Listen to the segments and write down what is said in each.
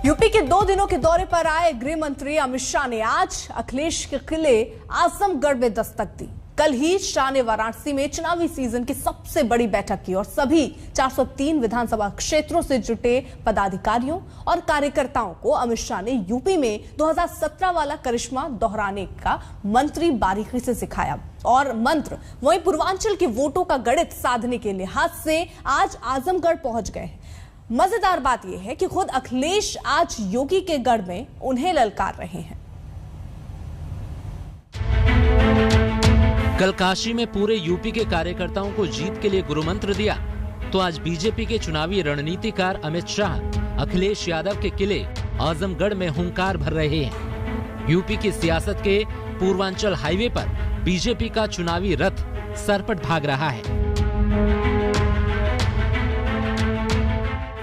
UP के 2 दिनों के दौरे पर आए गृह मंत्री अमित शाह ने आज अखिलेश के किले आजमगढ़ में दस्तक दी। कल ही शाह ने वाराणसी में चुनावी सीजन की सबसे बड़ी बैठक की और सभी 403 विधानसभा क्षेत्रों से जुटे पदाधिकारियों और कार्यकर्ताओं को अमित शाह ने यूपी में 2017 वाला करिश्मा दोहराने का मंत्री बारीकी से सिखाया और मंत्र वहीं पूर्वांचल के वोटों का गणित साधने के लिहाज से आज आजमगढ़ पहुंच गए। मजेदार बात यह है कि खुद अखिलेश आज योगी के गढ़ में उन्हें ललकार रहे हैं। कल काशी में पूरे यूपी के कार्यकर्ताओं को जीत के लिए गुरु मंत्र दिया, तो आज बीजेपी के चुनावी रणनीतिकार अमित शाह अखिलेश यादव के किले आजमगढ़ में हुंकार भर रहे हैं। यूपी की सियासत के पूर्वांचल हाईवे पर बीजेपी का चुनावी रथ सरपट भाग रहा है।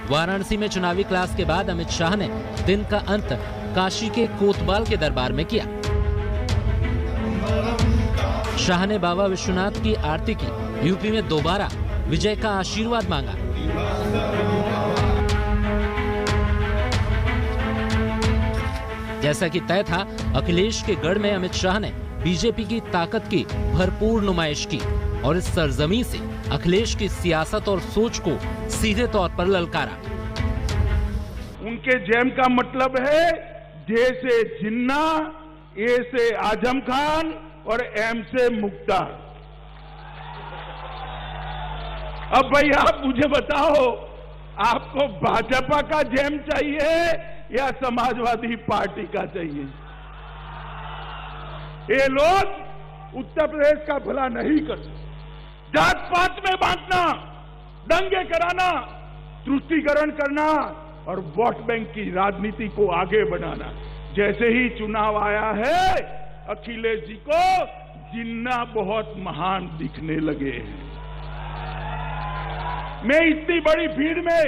वाराणसी में चुनावी क्लास के बाद अमित शाह ने दिन का अंत काशी के कोतवाल के दरबार में किया। शाह ने बाबा विश्वनाथ की आरती की, यूपी में दोबारा विजय का आशीर्वाद मांगा। जैसा कि तय था, अखिलेश के गढ़ में अमित शाह ने बीजेपी की ताकत की भरपूर नुमाइश की और इस सरजमी से अखिलेश की सियासत और सोच को सीधे तौर पर ललकारा। उनके जैम का मतलब है जे से जिन्ना, ए से आजम खान और एम से मुख्तार। अब भाई आप मुझे बताओ, आपको भाजपा का जैम चाहिए या समाजवादी पार्टी का चाहिए? ये लोग उत्तर प्रदेश का भला नहीं करते। जात पात में बांटना, दंगे कराना, तुष्टीकरण करना और वोट बैंक की राजनीति को आगे बढ़ाना। जैसे ही चुनाव आया है, अखिलेश जी को जिन्ना बहुत महान दिखने लगे हैं। मैं इतनी बड़ी भीड़ में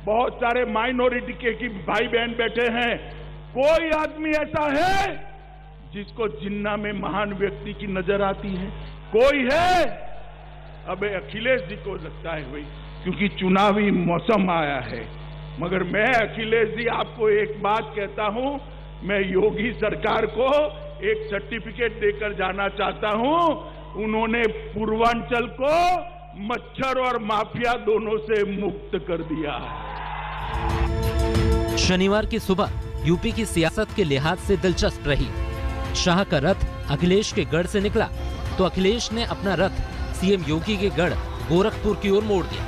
बहुत सारे माइनॉरिटी के भाई बहन बैठे हैं, कोई आदमी ऐसा है जिसको जिन्ना में महान व्यक्ति की नजर आती है? कोई है? अब अखिलेश जी को लगता है भाई, क्योंकि चुनावी मौसम आया है। मगर मैं अखिलेश जी आपको एक बात कहता हूं, मैं योगी सरकार को एक सर्टिफिकेट देकर जाना चाहता हूं। उन्होंने पूर्वांचल को मच्छर और माफिया दोनों से मुक्त कर दिया। शनिवार की सुबह यूपी की सियासत के लिहाज से दिलचस्प रही। शाह का रथ अखिलेश के गढ़ से निकला तो अखिलेश ने अपना रथ सीएम योगी के गढ़ गोरखपुर की ओर मोड़ दिया।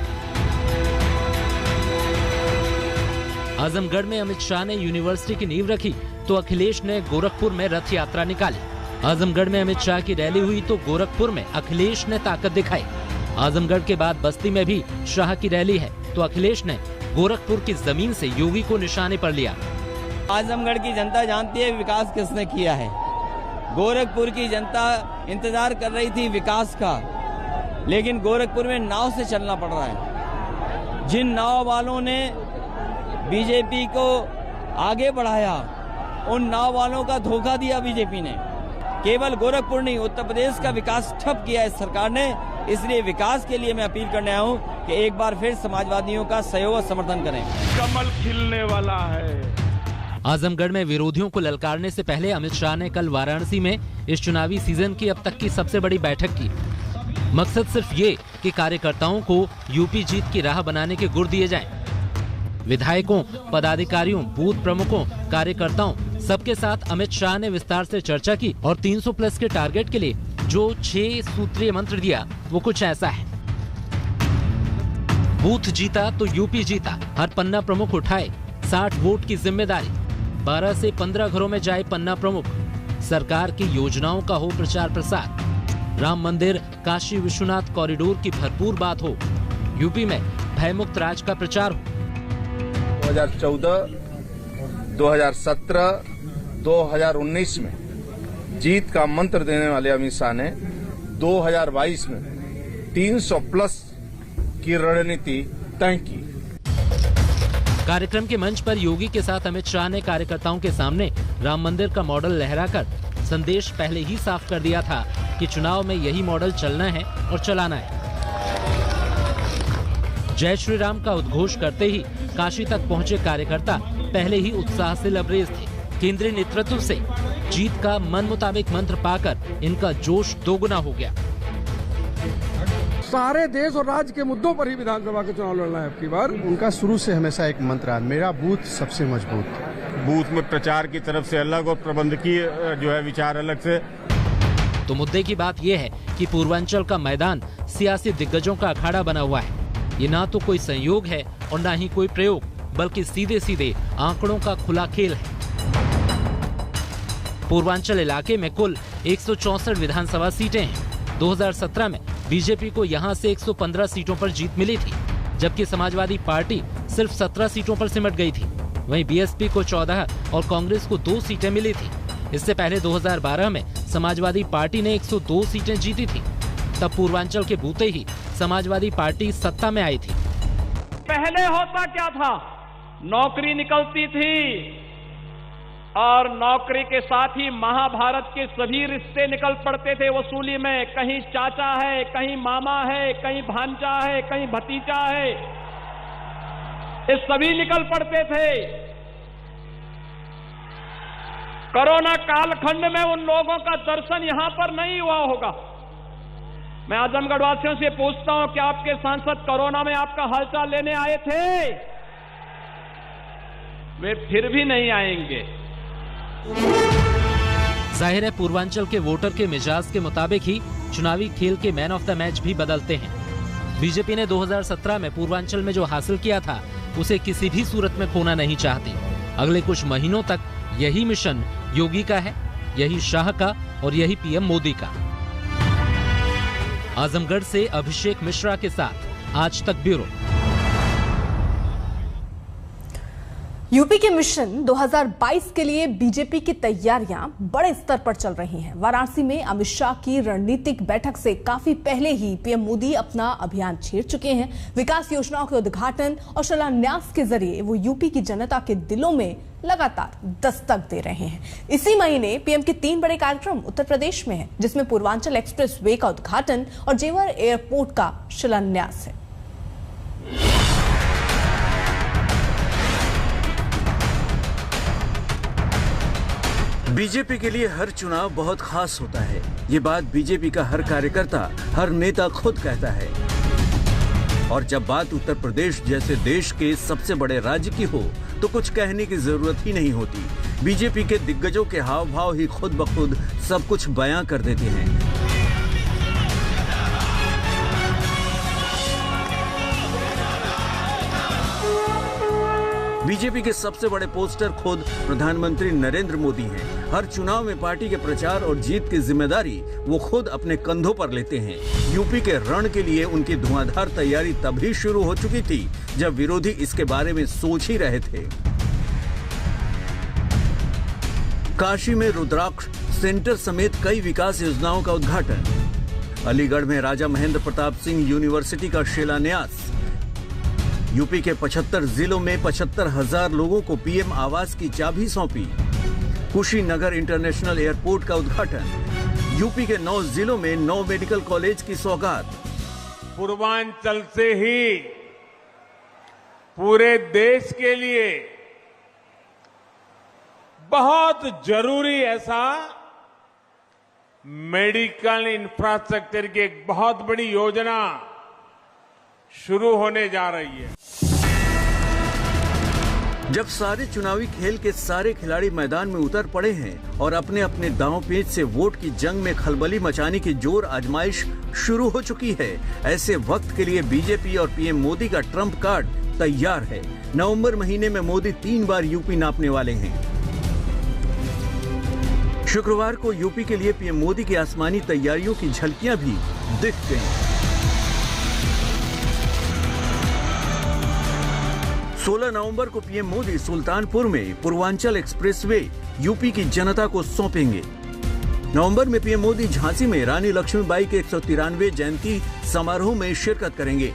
आजमगढ़ में अमित शाह ने यूनिवर्सिटी की नींव रखी तो अखिलेश ने गोरखपुर में रथ यात्रा निकाली। आजमगढ़ में अमित शाह की रैली हुई तो गोरखपुर में अखिलेश ने ताकत दिखाई। आजमगढ़ के बाद बस्ती में भी शाह की रैली है तो अखिलेश ने गोरखपुर की जमीन से योगी को निशाने पर लिया। आजमगढ़ की जनता जानती है विकास किसने किया है। गोरखपुर की जनता इंतजार कर रही थी विकास का, लेकिन गोरखपुर में नाव से चलना पड़ रहा है। जिन नाव वालों ने बीजेपी को आगे बढ़ाया, उन नाव वालों का धोखा दिया बीजेपी ने। केवल गोरखपुर नहीं, उत्तर प्रदेश का विकास ठप किया है सरकार ने। इसलिए विकास के लिए मैं अपील करने आया हूं कि एक बार फिर समाजवादियों का सहयोग और समर्थन करें। कमल खिलने वाला है। आजमगढ़ में विरोधियों को ललकारने से पहले अमित शाह ने कल वाराणसी में इस चुनावी सीजन की अब तक की सबसे बड़ी बैठक की। मकसद सिर्फ ये कि कार्यकर्ताओं को यूपी जीत की राह बनाने के गुर दिए जाएं। विधायकों, पदाधिकारियों, बूथ प्रमुखों, कार्यकर्ताओं सबके साथ अमित शाह ने विस्तार से चर्चा की और 300 प्लस के टारगेट के लिए जो 6 सूत्रीय मंत्र दिया वो कुछ ऐसा है। बूथ जीता तो यूपी जीता, हर पन्ना प्रमुख उठाए 60 वोट की जिम्मेदारी, 12 से 15 घरों में जाए पन्ना प्रमुख, सरकार की योजनाओं का हो प्रचार प्रसार, राम मंदिर, काशी विश्वनाथ कॉरिडोर की भरपूर बात हो, यूपी में भयमुक्त राज का प्रचार हो। 2014, 2017, 2019 में जीत का मंत्र देने वाले अमित शाह ने 2022 में 300 प्लस की रणनीति तय की। कार्यक्रम के मंच पर योगी के साथ अमित शाह ने कार्यकर्ताओं के सामने राम मंदिर का मॉडल लहराकर संदेश पहले ही साफ कर दिया था कि चुनाव में यही मॉडल चलना है और चलाना है। जय श्री राम का उद्घोष करते ही काशी तक पहुंचे कार्यकर्ता पहले ही उत्साह से लबरेज थे। केंद्रीय नेतृत्व से जीत का मन मुताबिक मंत्र पाकर इनका जोश दोगुना हो गया। सारे देश और राज्य के मुद्दों पर ही विधानसभा के चुनाव लड़ना है आपकी बार। उनका शुरू से हमेशा एक मंत्र है, मेरा बूथ सबसे मजबूत। बूथ में प्रचार की तरफ से अलग और प्रबंधकीय जो है विचार अलग से। तो मुद्दे की बात यह है कि पूर्वांचल का मैदान सियासी दिग्गजों का अखाड़ा बना हुआ है। ये ना तो कोई संयोग है और ना ही कोई प्रयोग, बल्कि सीधे सीधे आंकड़ों का खुला खेल है। पूर्वांचल इलाके में कुल 164 विधानसभा सीटें हैं। 2017 में बीजेपी को यहां से 115 सीटों पर जीत मिली थी, जबकि समाजवादी पार्टी सिर्फ 17 सीटों पर सिमट गई थी। वहीं बीएसपी को 14 और कांग्रेस को 2 सीटें मिली थी। इससे पहले 2012 में समाजवादी पार्टी ने 102 सीटें जीती थी। तब पूर्वांचल के बूते ही समाजवादी पार्टी सत्ता में आई थी। पहले होता क्या था, नौकरी निकलती थी और नौकरी के साथ ही महाभारत के सभी रिश्ते निकल पड़ते थे वसूली में। कहीं चाचा है, कहीं मामा है, कहीं भांजा है, कहीं भतीजा है, ये सभी निकल पड़ते थे। कोरोना कालखंड में उन लोगों का दर्शन यहां पर नहीं हुआ होगा। मैं आजमगढ़ वासियों से पूछता हूं कि आपके सांसद कोरोना में आपका हालचाल लेने आए थे? वे फिर भी नहीं आएंगे। जाहिर है पूर्वांचल के वोटर के मिजाज के मुताबिक ही चुनावी खेल के मैन ऑफ द मैच भी बदलते हैं। बीजेपी ने 2017 में पूर्वांचल में जो हासिल किया था उसे किसी भी सूरत में खोना नहीं चाहती। अगले कुछ महीनों तक यही मिशन योगी का है, यही शाह का और यही पीएम मोदी का। आजमगढ़ से अभिषेक मिश्रा के साथ आज तक ब्यूरो। यूपी के मिशन 2022 के लिए बीजेपी की तैयारियां बड़े स्तर पर चल रही हैं। वाराणसी में अमित शाह की रणनीतिक बैठक से काफी पहले ही पीएम मोदी अपना अभियान छेड़ चुके हैं। विकास योजनाओं के उद्घाटन और शिलान्यास के जरिए वो यूपी की जनता के दिलों में लगातार दस्तक दे रहे हैं। इसी महीने पीएम के 3 बड़े कार्यक्रम उत्तर प्रदेश में हैं, जिसमें पूर्वांचल एक्सप्रेस वे का उद्घाटन और जेवर एयरपोर्ट का शिलान्यास है। बीजेपी के लिए हर चुनाव बहुत खास होता है। ये बात बीजेपी का हर कार्यकर्ता, हर नेता खुद कहता है। और जब बात उत्तर प्रदेश जैसे देश के सबसे बड़े राज्य की हो तो कुछ कहने की जरूरत ही नहीं होती। बीजेपी के दिग्गजों के हाव भाव ही खुद ब खुद सब कुछ बयां कर देते हैं। बीजेपी के सबसे बड़े पोस्टर खुद प्रधानमंत्री नरेंद्र मोदी हैं। हर चुनाव में पार्टी के प्रचार और जीत की जिम्मेदारी वो खुद अपने कंधों पर लेते हैं। यूपी के रण के लिए उनकी धुआंधार तैयारी तभी शुरू हो चुकी थी जब विरोधी इसके बारे में सोच ही रहे थे। काशी में रुद्राक्ष सेंटर समेत कई विकास योजनाओं का उद्घाटन। अलीगढ़ में राजा महेंद्र प्रताप सिंह यूनिवर्सिटी का शिलान्यास। यूपी के 75 जिलों में 75,000 लोगों को पीएम आवास की चाबी सौंपी। कुशीनगर इंटरनेशनल एयरपोर्ट का उद्घाटन। यूपी के 9 जिलों में 9 मेडिकल कॉलेज की सौगात। पूर्वांचल से ही पूरे देश के लिए बहुत जरूरी ऐसा मेडिकल इंफ्रास्ट्रक्चर की एक बहुत बड़ी योजना शुरू होने जा रही है। जब सारे चुनावी खेल के सारे खिलाड़ी मैदान में उतर पड़े हैं और अपने अपने दांव पेच से वोट की जंग में खलबली मचाने की जोर आजमाइश शुरू हो चुकी है, ऐसे वक्त के लिए बीजेपी और पीएम मोदी का ट्रम्प कार्ड तैयार है। नवंबर महीने में मोदी 3 बार यूपी नापने वाले हैं। शुक्रवार को यूपी के लिए पीएम मोदी की आसमानी तैयारियों की झलकियां भी दिख गईं। 16 नवंबर को पीएम मोदी सुल्तानपुर में पूर्वांचल एक्सप्रेसवे यूपी की जनता को सौंपेंगे। नवंबर में पीएम मोदी झांसी में रानी लक्ष्मीबाई के 193वें जयंती समारोह में शिरकत करेंगे।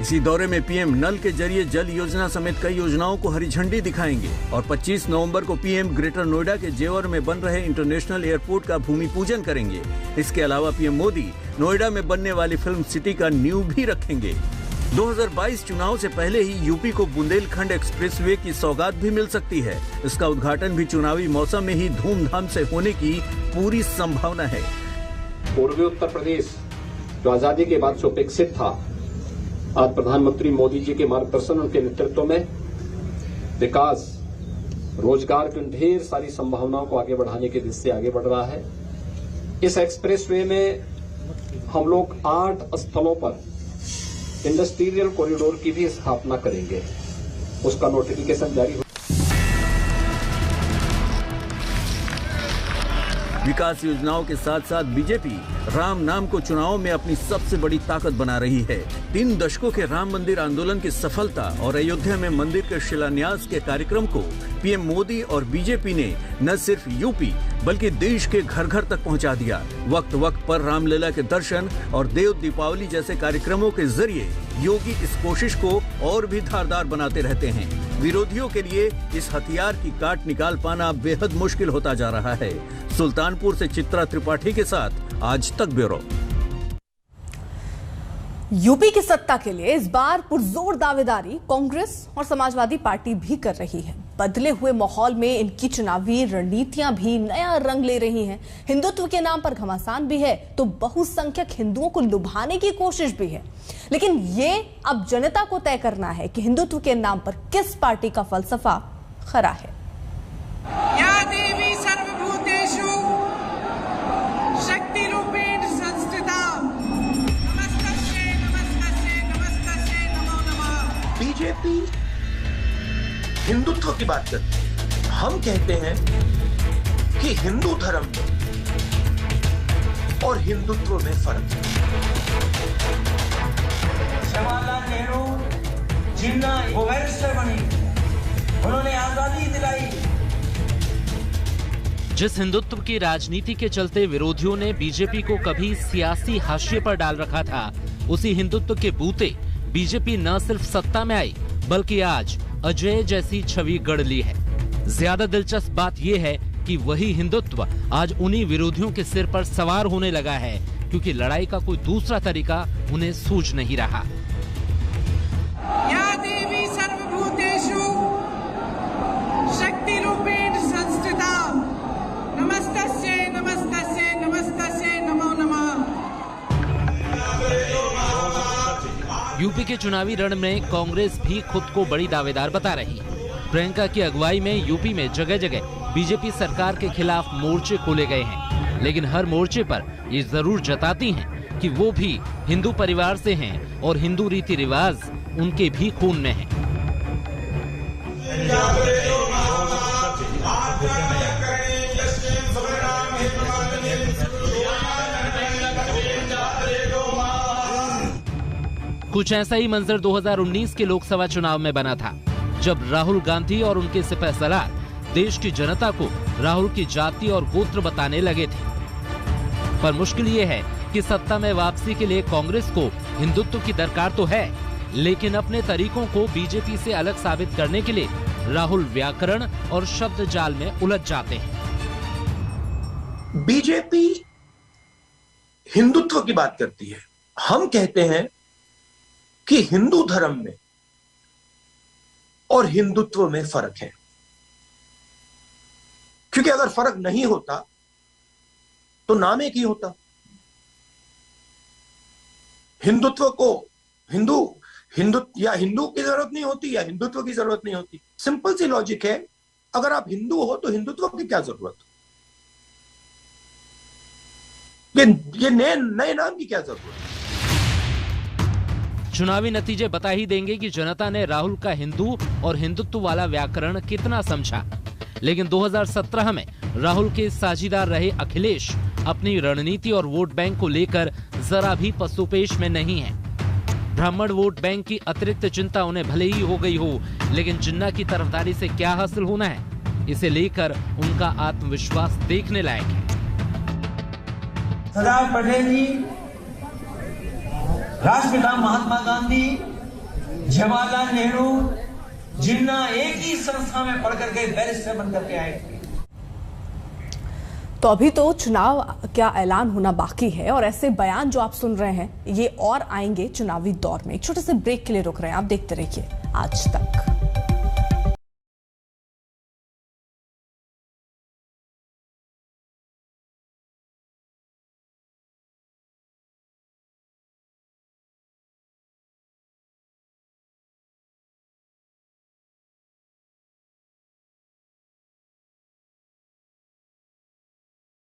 इसी दौरे में पीएम नल के जरिए जल योजना समेत कई योजनाओं को हरी झंडी दिखाएंगे और 25 नवंबर को पीएम ग्रेटर नोएडा के जेवर में बन रहे इंटरनेशनल एयरपोर्ट का भूमि पूजन करेंगे। इसके अलावा पीएम मोदी नोएडा में बनने वाली फिल्म सिटी का नींव भी रखेंगे। 2022 चुनाव से पहले ही यूपी को बुंदेलखंड एक्सप्रेसवे की सौगात भी मिल सकती है। इसका उद्घाटन भी चुनावी मौसम में ही धूमधाम से होने की पूरी संभावना है। पूर्वी उत्तर प्रदेश जो आजादी के बाद से उपेक्षित था, आज प्रधानमंत्री मोदी जी के मार्गदर्शन, उनके नेतृत्व में विकास, रोजगार की ढेर सारी संभावनाओं को आगे बढ़ाने की दिशा से आगे बढ़ रहा है। इस एक्सप्रेसवे में हम लोग 8 स्थलों पर इंडस्ट्रियल कॉरिडोर की भी स्थापना करेंगे। उसका नोटिफिकेशन जारी हो। विकास योजनाओं के साथ साथ बीजेपी राम नाम को चुनाव में अपनी सबसे बड़ी ताकत बना रही है। 3 दशकों के राम मंदिर आंदोलन की सफलता और अयोध्या में मंदिर के शिलान्यास के कार्यक्रम को पीएम मोदी और बीजेपी ने न सिर्फ यूपी बल्कि देश के घर घर तक पहुंचा दिया। वक्त वक्त पर रामलीला के दर्शन और देव दीपावली जैसे कार्यक्रमों के जरिए योगी इस कोशिश को और भी धारदार बनाते रहते हैं। विरोधियों के लिए इस हथियार की काट निकाल पाना बेहद मुश्किल होता जा रहा है। सुल्तानपुर से चित्रा त्रिपाठी के साथ आज तक ब्यूरो। यूपी की सत्ता के लिए इस बार पुरजोर दावेदारी कांग्रेस और समाजवादी पार्टी भी कर रही है। बदले हुए माहौल में इनकी चुनावी रणनीतियां भी नया रंग ले रही हैं। हिंदुत्व के नाम पर घमासान भी है तो बहुसंख्यक हिंदुओं को लुभाने की कोशिश भी है। लेकिन ये अब जनता को तय करना है कि हिंदुत्व के नाम पर किस पार्टी का फलसफा खरा है। या देवी सर्वभूतेषु शक्तिरूपेण संस्थिता नमस्तस्यै नमस्तस्यै नमस्तस्यै नमो नमः। बीजेपी हिंदुत्व की बात करती है। हम कहते हैं कि हिंदू धर्म में और हिंदुत्व में फर्क है। जवाहरलाल नेहरू जिन्ना वो बैरिस्टर बनी, उन्होंने आजादी दिलाई। जिस हिंदुत्व की राजनीति के चलते विरोधियों ने बीजेपी को कभी सियासी हाशिए पर डाल रखा था, उसी हिंदुत्व के बूते बीजेपी न सिर्फ सत्ता में आई बल्कि आज अजय जैसी छवि गढ़ ली है। ज्यादा दिलचस्प बात यह है कि वही हिंदुत्व आज उन्हीं विरोधियों के सिर पर सवार होने लगा है, क्योंकि लड़ाई का कोई दूसरा तरीका उन्हें सूझ नहीं रहा। या देवी सर्वभूतेषु शक्तिरूपेण संस्थिता नमस्तस्यै नमस्तस्यै नमस्तस्यै नमो नमः। यूपी के चुनावी रण में कांग्रेस भी खुद को बड़ी दावेदार बता रही है। प्रियंका की अगुवाई में यूपी में जगह जगह बीजेपी सरकार के खिलाफ मोर्चे खोले गए हैं, लेकिन हर मोर्चे पर ये जरूर जताती हैं कि वो भी हिंदू परिवार से हैं और हिंदू रीति रिवाज उनके भी खून में हैं। कुछ ऐसा ही मंजर 2019 के लोकसभा चुनाव में बना था, जब राहुल गांधी और उनके सिपहसालार देश की जनता को राहुल की जाति और गोत्र बताने लगे थे। पर मुश्किल ये है कि सत्ता में वापसी के लिए कांग्रेस को हिंदुत्व की दरकार तो है, लेकिन अपने तरीकों को बीजेपी से अलग साबित करने के लिए राहुल व्याकरण और शब्द जाल में उलझ जाते हैं। बीजेपी हिंदुत्व की बात करती है। हम कहते हैं कि हिंदू धर्म में और हिंदुत्व में फर्क है, क्योंकि अगर फर्क नहीं होता तो नाम एक ही होता। हिंदुत्व को हिंदू या हिंदू की जरूरत नहीं होती या हिंदुत्व की जरूरत नहीं होती। सिंपल सी लॉजिक है, अगर आप हिंदू हो तो हिंदुत्व की क्या जरूरत, ये नए नाम की क्या जरूरत। चुनावी नतीजे बता ही देंगे कि जनता ने राहुल का हिंदू और हिंदुत्व वाला व्याकरण कितना समझा। लेकिन 2017 में राहुल के साझीदार रहे अखिलेश अपनी रणनीति और वोट बैंक को लेकर जरा भी पसुपेश में नहीं है। ब्राह्मण वोट बैंक की अतिरिक्त चिंता उन्हें भले ही हो गई हो, लेकिन जिन्ना की तरफदारी से क्या हासिल होना है, इसे लेकर उनका आत्मविश्वास देखने लायक है। सरदार पटेल जी, राष्ट्रपिता महात्मा गांधी, जवाहरलाल नेहरू, जिन्ना एक ही संस्था में पढ़ करके बैरिस्टर बनकर के आए थे। तो अभी तो चुनाव का ऐलान होना बाकी है और ऐसे बयान जो आप सुन रहे हैं ये और आएंगे चुनावी दौर में। एक छोटे से ब्रेक के लिए रुक रहे हैं, आप देखते रहिए आज तक।